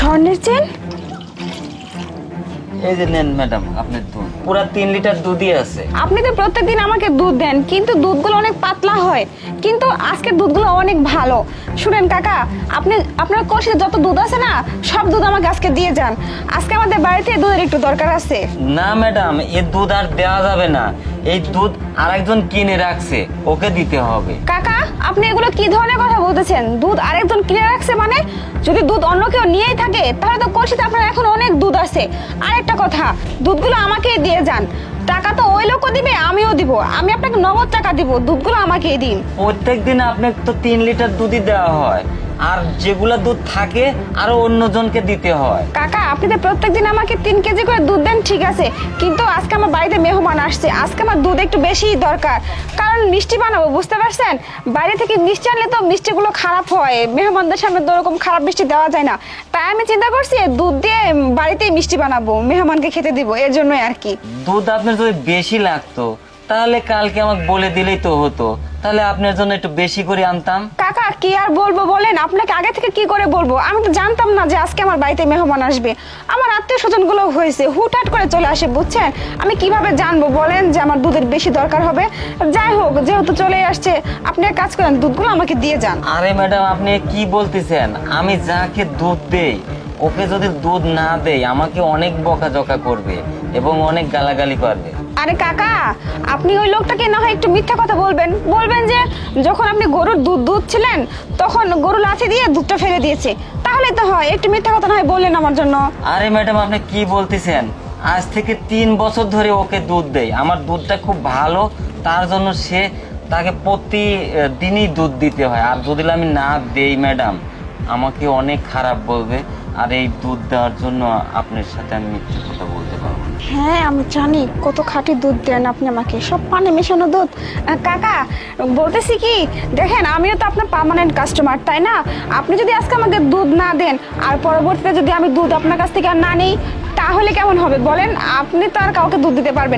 স্বর্ণের চেন? এই যে নেন ম্যাডাম আপনার দুধ, পুরো 3 লিটার দুধই আছে। আপনি তো প্রত্যেকদিন আমাকে দুধ দেন, কিন্তু দুধগুলো অনেক পাতলা হয়, কিন্তু আজকে দুধগুলো অনেক ভালো। শুনেন কাকা, আপনি আপনার কলসিতে যত দুধ আছে না, সব দুধ আমাকে আজকে দিয়ে যান। আজকে আমাদের বাড়িতে দুধের একটু দরকার আছে। না ম্যাডাম, এই দুধ আর দেওয়া যাবে না। এই দুধ আরেকজন কিনে রাখছে, ওকে দিতে হবে। কাকা, আপনি এগুলো কি ধরনের কথা বলতেছেন? দুধ আরেকজন কিনে রাখছে মানে? যদি দুধ অন্য কেউ নিয়েই থাকে তাহলে তো কলসিতে আপনার এখন অনেক দুধ আছে। আরেকটা কথা, দুধগুলো আমাকেই দিয়ে যান। টাকা তো ওই লোকও দিবে, আমিও দিব। আমি আপনাকে নগদ টাকা দিব, দুধগুলো আমাকেই দিন। প্রত্যেকদিন আপনাকে তো 3 লিটার দুধই দেওয়া হয়, আর যেগুলা দুধ থাকে আরো অন্যজনকে দিতে হয়। কাকা, আপনি তো প্রত্যেকদিন আমাকে 3 কেজি করে দুধ দেন, ঠিক আছে, কিন্তু আজকে আমার বাড়িতে মেহমান আসছে, আজকে আমার দুধ একটু বেশিই দরকার। কারণ মিষ্টি বানাবো, বুঝতে পারছেন? বাইরে থেকে মিষ্টি আনলে তো মিষ্টিগুলো খারাপ হয়, মেহমানদের সামনে তো ওরকম খারাপ মিষ্টি দেওয়া যায় না। তাই আমি চিন্তা করছি দুধ দিয়ে বাড়িতেই মিষ্টি বানাবো, মেহমানকে খেতে দিব, এর জন্যই আর কি। দুধ আপনার যদি বেশি লাগতো তাহলে কালকে আমাকে বলে দিলেই তো হতো, তাহলে আপনার জন্য একটু বেশি করে আনতাম। কাকা, কি আর বলবো বলেন? আপনাকে আগে থেকে কি করে বলবো? আমি তো জানতাম না যে আজকে আমার বাড়িতে মেহমান আসবে। আমার আত্মীয় স্বজন গুলো হয়েছে, হুটহাট করে চলে আসে, বুঝছেন? আমি কিভাবে জানবো বলেন যে আমার দুধের বেশি দরকার হবে? যাই হোক, যেহেতু চলে আসছে, আপনি এক কাজ করেন, দুধগুলো আমাকে দিয়ে যান। আরে ম্যাডাম, আপনি কি বলতেছেন? আমি যাকে দুধ দেই ওকে যদি দুধ না দেই আমাকে অনেক বকাঝকা করবে এবং অনেক গালাগালি করবে। আরে কাকা, আপনি ওই লোকটাকে না হয় একটু মিথ্যা কথা বলবেন, বলবেন যে যখন আপনি গরুর দুধ দুধছিলেন তখন গরু লাথি দিয়ে দুধটা ফেলে দিয়েছে, তাহলে তো হয়। একটু মিথ্যা কথা না হয় বললেন আমার জন্য। আরে ম্যাডাম, আপনি কি বলতেছেন? আজ থেকে 3 বছর ধরে ওকে দুধ দেই, আমার দুধটা খুব ভালো, তার জন্য তাকে প্রতিদিনই দুধ দিতে হয়। আর যদি আমি না দেই ম্যাডাম, আমাকে অনেক খারাপ বলবে। আর এই দুধ দেওয়ার জন্য আপনার সাথে আমি মিথ্যে কথা বলতে পারবো না। হ্যাঁ, আমি জানি কত খাঁটি দুধ দেন আপনি আমাকে, সব পানি মেশানো দুধ। কাকা, বলতেছি কি, দেখেন আমিও তো আপনার পার্মানেন্ট কাস্টমার, তাই না? আপনি যদি আজকে আমাকে দুধ না দেন আর পরবর্তীতে যদি আমি দুধ আপনার কাছ থেকে আর না নিই, তাহলে কেমন হবে বলেন? আপনি তো আর কাউকে দুধ দিতে পারবেন না।